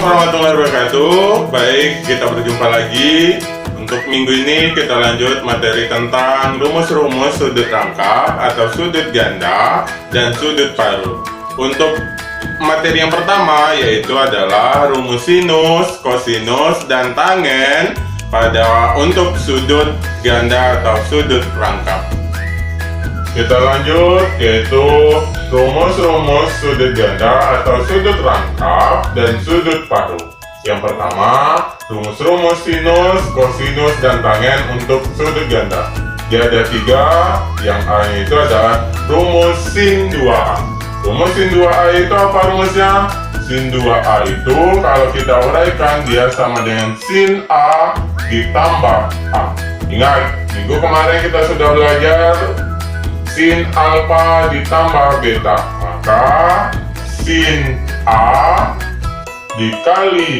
warahmatullahi wabarakatuh. Baik, kita berjumpa lagi. Untuk minggu ini kita lanjut materi tentang rumus-rumus sudut rangkap atau sudut ganda dan sudut paruh. Untuk materi yang pertama yaitu adalah rumus sinus, kosinus, dan tangen untuk sudut ganda atau sudut rangkap. Kita lanjut yaitu rumus-rumus sudut ganda atau sudut rangkap dan sudut paruh. Yang pertama, rumus-rumus sinus, kosinus, dan tangen untuk sudut ganda. Dia ada tiga, yang A itu adalah rumus sin 2A. Rumus sin 2A itu apa rumusnya? Sin 2A itu kalau kita uraikan dia sama dengan sin A ditambah A. Ingat, minggu kemarin kita sudah belajar sin alfa ditambah beta, maka sin A dikali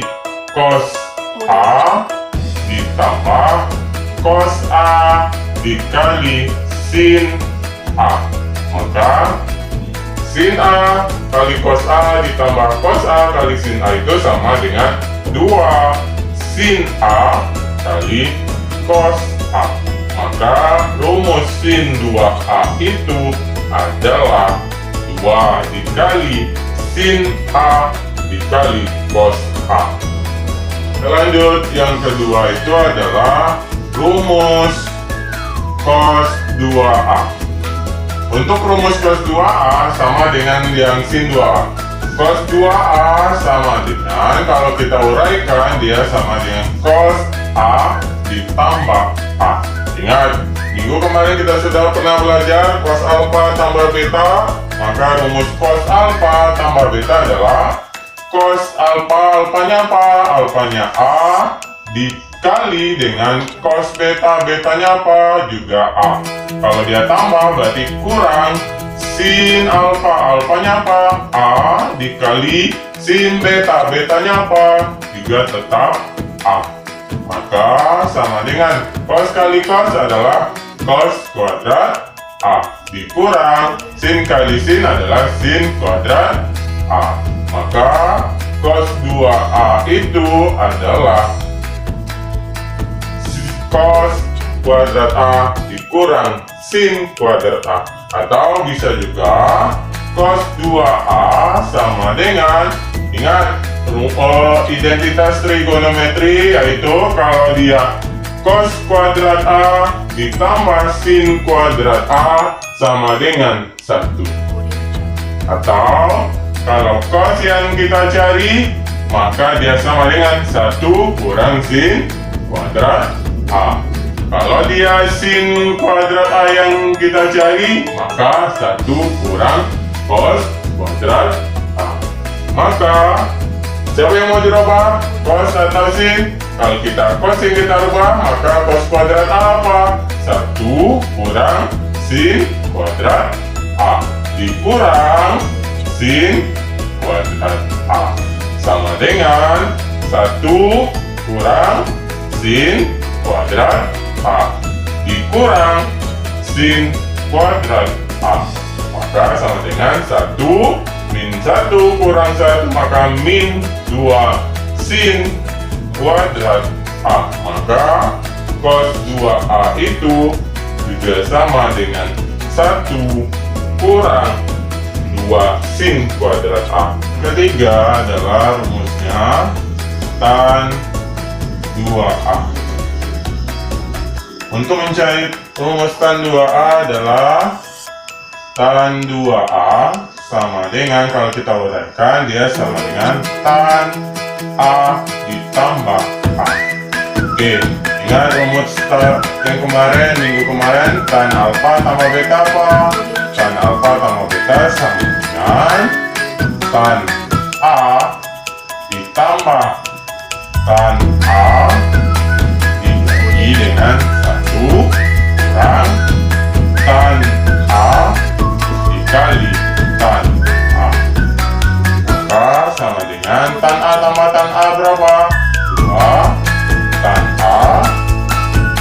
cos A ditambah cos A dikali sin A, maka sin A kali cos A ditambah cos A kali sin A itu sama dengan 2 sin A kali cos A. Maka rumus sin 2A itu adalah 2 dikali sin A dikali cos A. Lanjut, yang kedua itu adalah rumus cos 2A. Untuk rumus cos 2A sama dengan yang sin 2A. Cos 2A sama dengan, kalau kita uraikan dia sama dengan cos A ditambah A. Ingat, minggu kemarin kita sudah pernah belajar cos alfa tambah beta, maka rumus cos alfa tambah beta adalah cos alfa, alfanya apa? Alfanya A dikali dengan cos beta, betanya apa? Juga A. Kalau dia tambah berarti kurang sin alfa, alfanya apa? A dikali sin beta, betanya apa? Juga tetap A. Maka sama dengan cos kali cos adalah cos kuadrat A dikurang sin kali sin adalah sin kuadrat A. Maka cos 2A itu adalah cos kuadrat A dikurang sin kuadrat A. Atau bisa juga cos 2A sama dengan, ingat identitas trigonometri, yaitu kalau dia cos kuadrat A ditambah sin kuadrat A sama dengan 1. Atau kalau cos yang kita cari maka dia sama dengan 1 kurang sin kuadrat A. Kalau dia sin kuadrat A yang kita cari maka 1 kurang cos kuadrat A. Maka siapa yang mau dirubah? Cos atau sin? Kalau kita cos yang kita rubah, maka cos kuadrat A apa? 1 kurang sin kuadrat A dikurang sin kuadrat A sama dengan 1 kurang sin kuadrat A dikurang sin kuadrat A. Maka sama dengan 1 min 1 kurang 1, maka min 2 sin kuadrat A. Maka cos 2A itu juga sama dengan 1 kurang 2 sin kuadrat A. Ketiga adalah rumusnya tan 2A. Untuk mencari rumus tan 2A adalah tan 2A sama dengan, kalau kita uraikan dia sama dengan tan A ditambah A. Oke, ingat rumus yang kemarin, minggu kemarin, tan alfa tambah beta apa? Tan alfa tambah beta sama dengan tan A ditambah tan A dibagi dengan 1 kurang tan A dikali tan A. Maka sama dengan tan A tambah tan A berapa? 2 tan A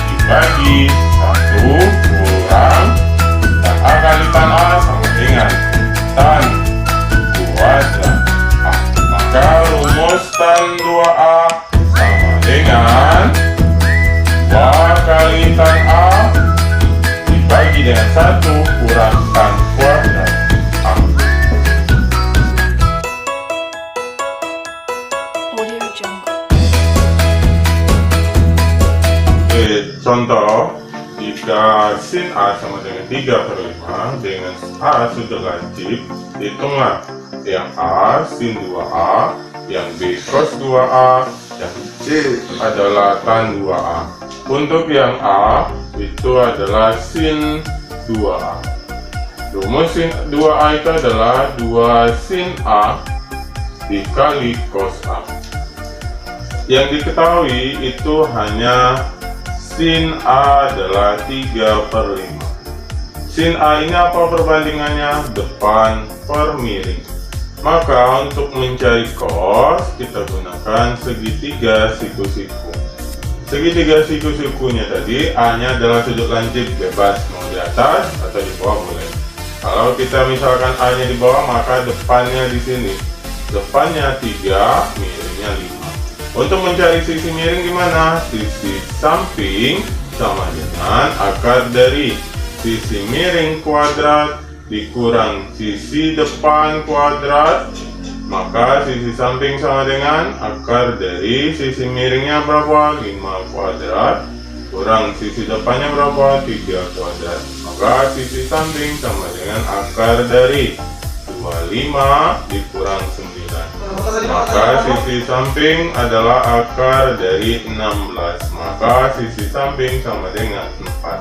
dibagi 1 kurang tan A kali tan A sama dengan tan kuadrat A. Maka rumus tan dengan 1 kurang tan kuadrat A. Audio Jungle. Contoh, jika sin A sama dengan 3/5 dengan A sudah lancip, hitunglah yang A sin 2A, yang B cos 2A, yang C adalah tan 2A. Untuk yang A itu adalah sin 2A. Rumus sin 2A itu adalah 2 sin A dikali cos A. Yang diketahui itu hanya sin A adalah 3/5. Sin A ini apa perbandingannya? Depan per miring. Maka untuk mencari cos, kita gunakan segitiga siku-siku. Segitiga siku-sikunya tadi, A-nya adalah sudut lancip, bebas mau di atas atau di bawah boleh. Kalau kita misalkan A-nya di bawah, maka depannya di sini. Depannya 3, miringnya 5. Untuk mencari sisi miring gimana? Sisi samping sama dengan akar dari sisi miring kuadrat dikurang sisi depan kuadrat, maka sisi samping sama dengan akar dari sisi miringnya berapa? 5 kuadrat kurang sisi depannya berapa? 3 kuadrat. Maka sisi samping sama dengan akar dari 25 dikurang 9. Maka sisi samping adalah akar dari 16. Maka sisi samping sama dengan 4.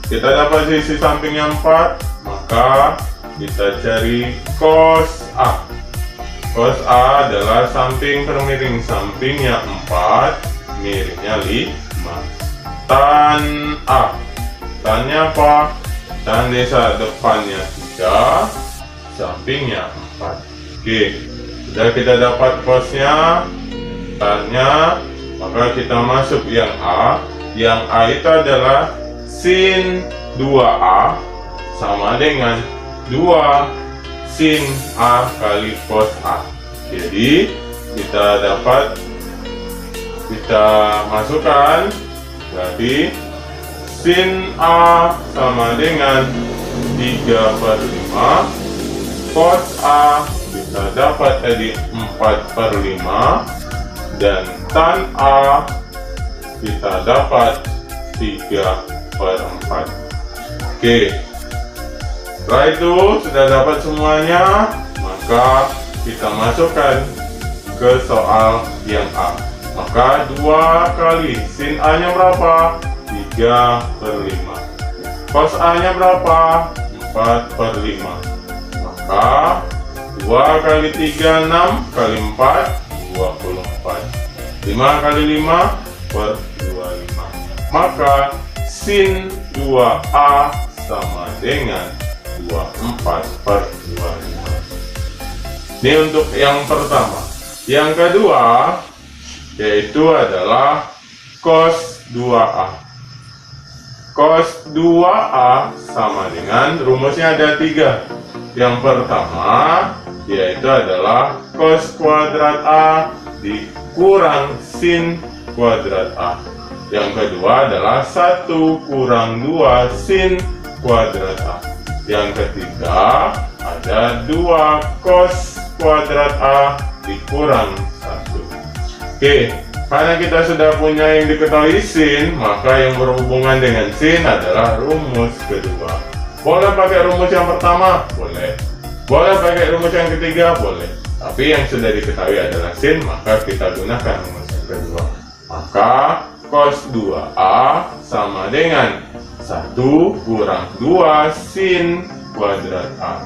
Kita dapat sisi sampingnya 4, maka kita cari cos A. Cos A adalah samping per miring, sampingnya 4, miringnya 5. Tan A, tannya apa? Tan desa depannya 3, sampingnya 4. Oke, sudah kita dapat cosnya, tannya, maka kita masuk yang A. Yang A itu adalah sin 2A sama dengan 2 sin A kali cos A. Jadi kita dapat, kita masukkan, berarti sin A sama dengan 3/5, cos A kita dapat tadi 4/5, dan tan A kita dapat 3/4. Oke, setelah itu sudah dapat semuanya, maka kita masukkan ke soal yang A. Maka 2 kali sin A nya berapa? 3/5. Cos A nya berapa? 4/5. Maka 2 kali 3, 6 kali 4, 24. 5 kali 5 per 25. Maka sin 2A sama dengan 24/25. Ini untuk yang pertama. Yang kedua yaitu adalah cos 2A. Cos 2A sama dengan, rumusnya ada 3. Yang pertama yaitu adalah cos kuadrat A dikurang sin kuadrat A. Yang kedua adalah 1 kurang 2 sin kuadrat A. Yang ketiga ada 2 cos kuadrat A dikurang 1. Oke, karena kita sudah punya yang diketahui sin, maka yang berhubungan dengan sin adalah rumus kedua. Boleh pakai rumus yang pertama? Boleh. Boleh pakai rumus yang ketiga? Boleh. Tapi yang sudah diketahui adalah sin, maka kita gunakan rumus yang kedua. Maka cos 2A sama dengan 1 kurang 2 sin kuadrat A.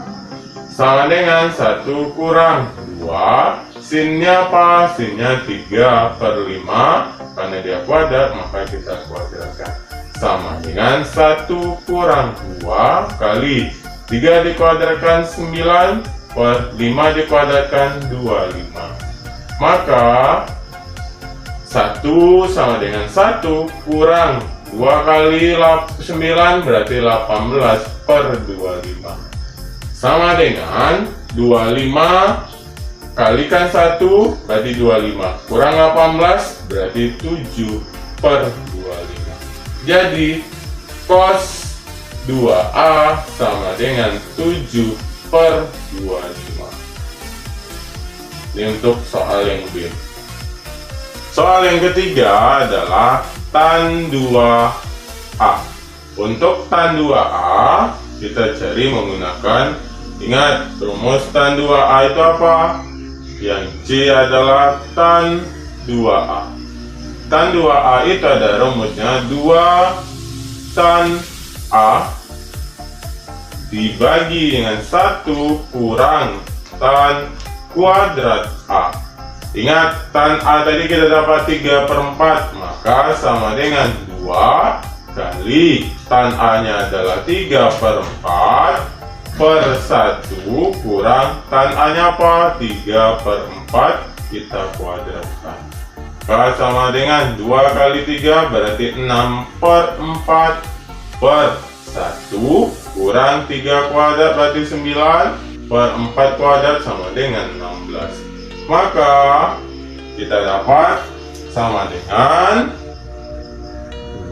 Sama dengan 1 kurang 2. Sinnya apa? Sinnya 3/5. Karena dia kuadrat, maka kita kuadratkan. Sama dengan 1 kurang 2 kali 3 dikuadratkan 9 per 5 dikuadratkan 25. Maka 1 sama dengan 1 kurang 2 kali 9 berarti 18/25. Sama dengan 25 kalikan 1 berarti 25. Kurang 18 berarti 7/25. Jadi cos 2A sama dengan 7/25. Ini untuk soal yang B. Soal yang ketiga adalah tan 2A. Untuk tan 2A kita cari menggunakan, ingat rumus tan 2A itu apa? Yang C adalah tan 2A. Tan 2A itu ada rumusnya 2 tan A dibagi dengan 1 kurang tan kuadrat A. Ingat, tan A tadi kita dapat 3/4, maka sama dengan 2 kali tan A nya adalah 3/4 per 1 kurang tan A nya apa? 3/4 kita kuadratkan. Maka sama dengan 2 kali 3 berarti 6/4 per 1 kurang 3 kuadrat berarti 9/4 kuadrat sama dengan 16. Maka kita dapat sama dengan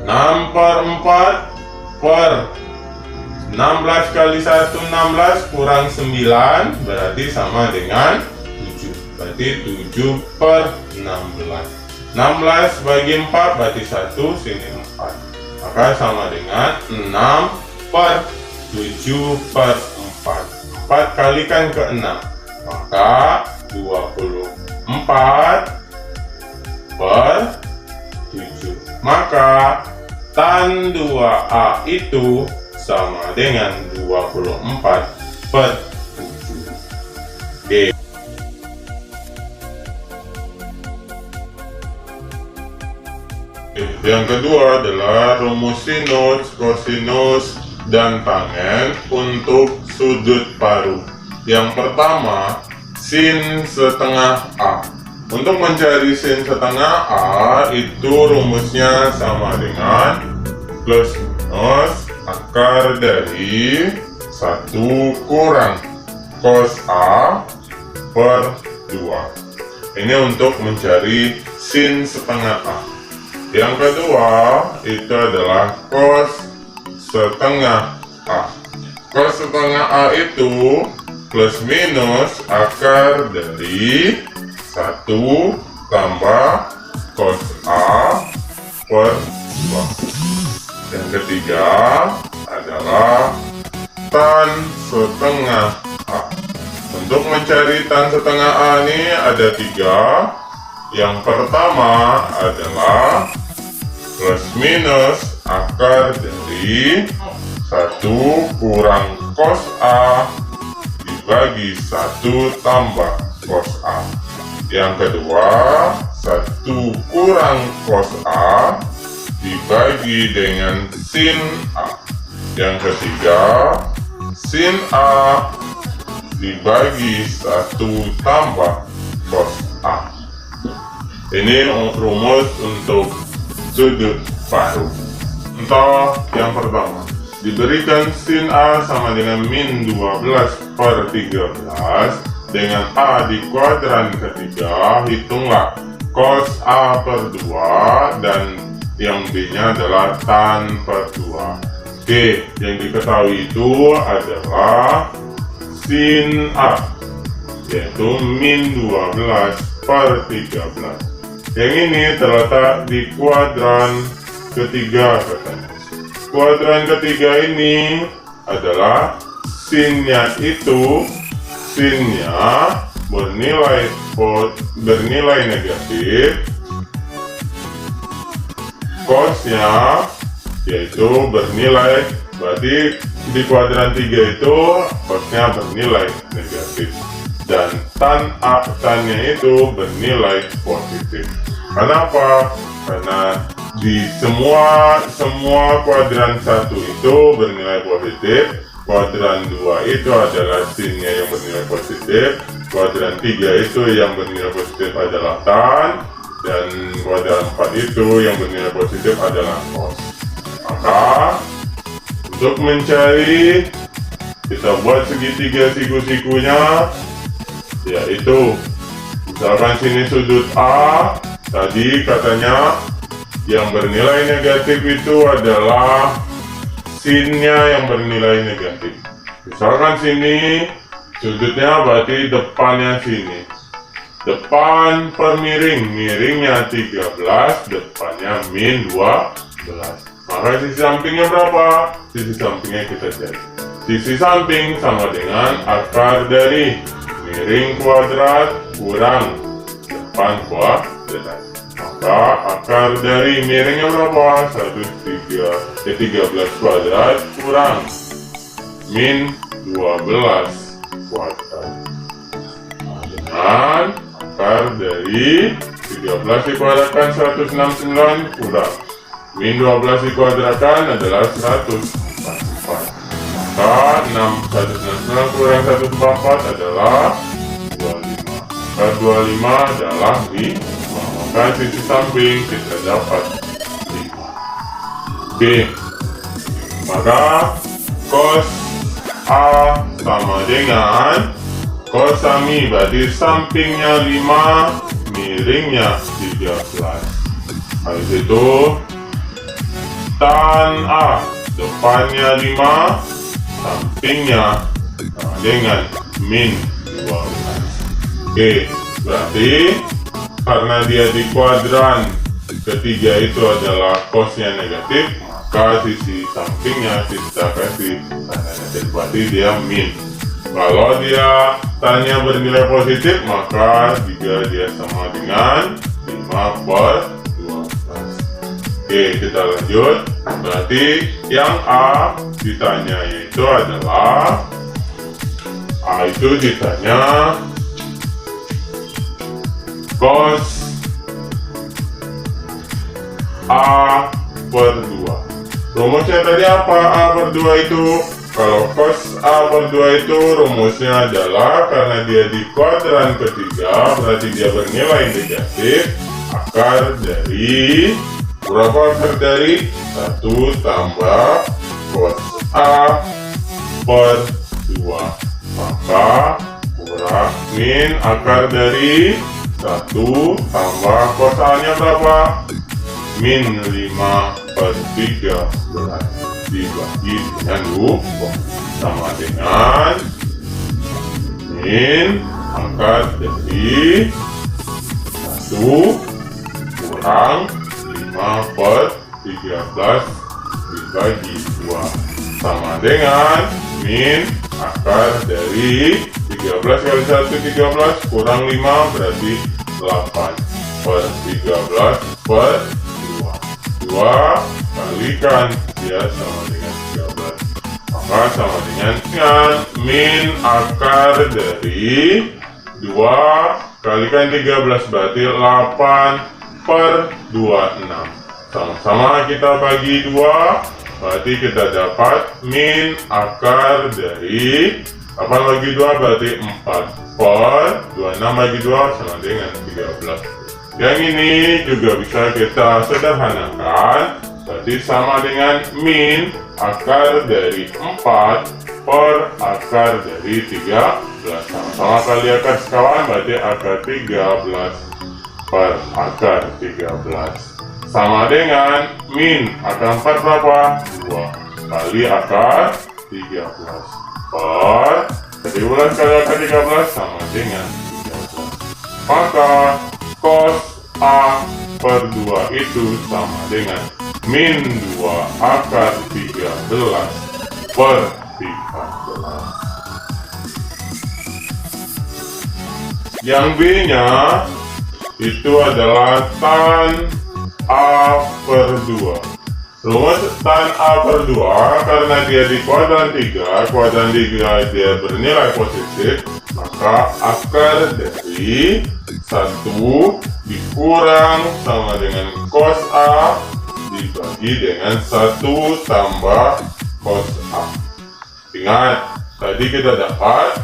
6/4 per 16 kali 1 16 kurang 9 berarti sama dengan 7. Berarti 7/16. 16 bagi 4 berarti 1, sini 4. Maka sama dengan 6/7/4. 4 kalikan ke 6, maka 24/7. Maka tan 2A itu sama dengan 24/7. Oke. Yang kedua adalah rumus sinus, kosinus, dan tangen untuk sudut paruh. Yang pertama, sin setengah A. Untuk mencari sin setengah A itu rumusnya sama dengan plus minus akar dari 1 kurang cos A per 2. Ini untuk mencari sin setengah A. Yang kedua itu adalah cos setengah A. Cos setengah A itu plus minus akar dari 1 tambah cos A per 2. Yang ketiga adalah tan setengah A. Untuk mencari tan setengah A ini ada 3. Yang pertama adalah plus minus akar dari 1 kurang cos A dibagi 1 tambah cos A. Yang kedua, 1 kurang cos A dibagi dengan sin A. Yang ketiga, sin A dibagi 1 tambah cos A. Ini rumus untuk sudut paruh. Contoh yang pertama, diberikan sin A sama dengan min 12/13 dengan A di kuadran ketiga. Hitunglah cos A per 2 dan yang B nya adalah tan per 2. Oke, yang diketahui itu adalah sin A, yaitu min 12/13. Yang ini terletak di kuadran ketiga katanya. Kuadran ketiga ini adalah sinnya itu, sinnya bernilai negatif, cosnya yaitu bernilai, berarti di kuadran 3 itu cosnya bernilai negatif, dan tannya itu bernilai positif. Kenapa? Karena di semua kuadran 1 itu bernilai positif, kuadran 2 itu adalah sinnya yang bernilai positif, kuadran 3 itu yang bernilai positif adalah tan, dan kuadran 4 itu yang bernilai positif adalah cos. Maka untuk mencari, kita buat segitiga siku-sikunya, yaitu misalkan sini sudut A, tadi katanya yang bernilai negatif itu adalah sinnya yang bernilai negatif. Misalkan sini sudutnya berarti depannya sini. Depan per miring, miringnya 13, depannya min 12. Maka sisi sampingnya berapa? Sisi sampingnya kita cari. Sisi samping sama dengan akar dari miring kuadrat kurang depan kuadrat. Maka akar dari miringnya berapa? 13 kuadrat kurang min 12 kuadrat. Dengan akar dari 13 dikuadratkan 169 kurang min 12 dikuadratkan adalah 144. Maka 169 kurang 144 adalah 25. Maka 25 adalah 5. Maka sisi samping kita dapat 5. Oke. Maka cos A sama dengan cos sami, berarti sampingnya 5, miringnya 13. Habis itu tan A, depannya 5, sampingnya sama dengan min 12. Oke, berarti karena dia di kuadran ketiga itu adalah cosnya negatif, maka sisi sampingnya kita kasih tanda negatif, berarti dia min. Kalau dia tanya bernilai positif, maka jika dia sama dengan 5/12. Oke, kita lanjut. Berarti yang A ditanya yaitu adalah A itu ditanya cos A per 2. Rumusnya tadi apa? A per 2 itu, kalau cos A per 2 itu rumusnya adalah karena dia di kuadran ketiga, berarti dia bernilai negatif. Akar dari berapa? Akar dari 1 tambah cos A per 2. Maka kurang min akar dari 1 tambah cos A-nya berapa? Min 5/13 dibagi dengan 2 sama dengan min akar dari 1 kurang 5/13 dibagi 2 sama dengan min akar dari 13 kali 1 13 kurang 5 berarti 8/13/2. 2 kalikan dia sama dengan 13, maka sama dengan min akar dari 2 kalikan 13 berarti 8/26. Sama-sama kita bagi 2, berarti kita dapat min akar dari 8 bagi 2 berarti 4/26 bagi 2 sama dengan 13. Yang ini juga bisa kita sederhanakan, berarti sama dengan min akar dari 4 per akar dari 13. Sama-sama kali akar sekawan, berarti akar 13 per akar 13. Sama dengan min akar 4 berapa? 2 kali akar 13 per 13 kali akar 13 sama dengan 13. Maka cos A per 2 itu sama dengan min 2 akar 13 per 13. Yang B-nya itu adalah tan A per 2. Rumus tan A per 2 karena dia di kuadran 3, kuadran 3 dia bernilai positif, maka akar dari 1 dikurang sama dengan cos A dibagi dengan 1 tambah cos A. Ingat, tadi kita dapat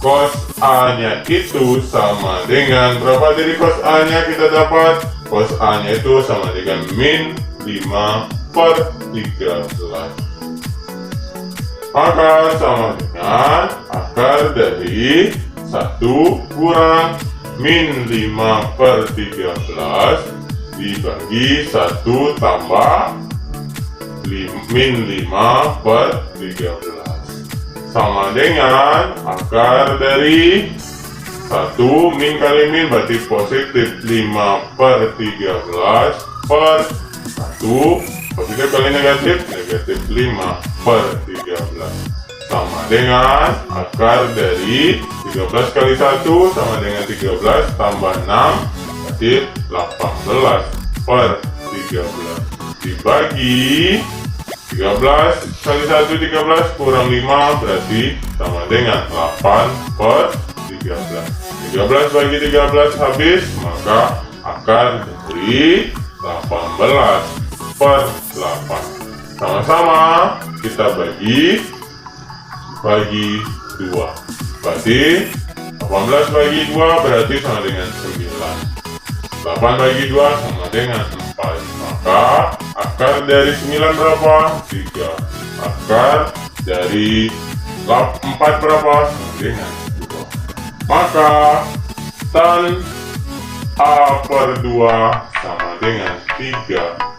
cos A-nya itu sama dengan berapa dari cos A-nya kita dapat? Cos A-nya itu sama dengan min 5/13. Maka sama dengan akar dari 1 kurang min 5/13 dibagi 1 tambah min 5 per 13 sama dengan akar dari 1 min kali min berarti positif 5 per 13 per 1 positif kali negatif 5 per 13 sama dengan akar dari 13 kali 1 sama dengan 13 tambah 6 berarti 18 per 13 dibagi 13 kali 1 13 kurang 5 berarti sama dengan 8 per 13 bagi 13 habis, maka akar dari 18 per 8 sama-sama kita bagi 2 berarti 18 bagi 2 berarti sama dengan 9 8 bagi 2 sama dengan 4 maka akar dari 9 berapa? 3 akar dari 4 berapa? Sama dengan 2 maka tan A per 2 sama dengan 3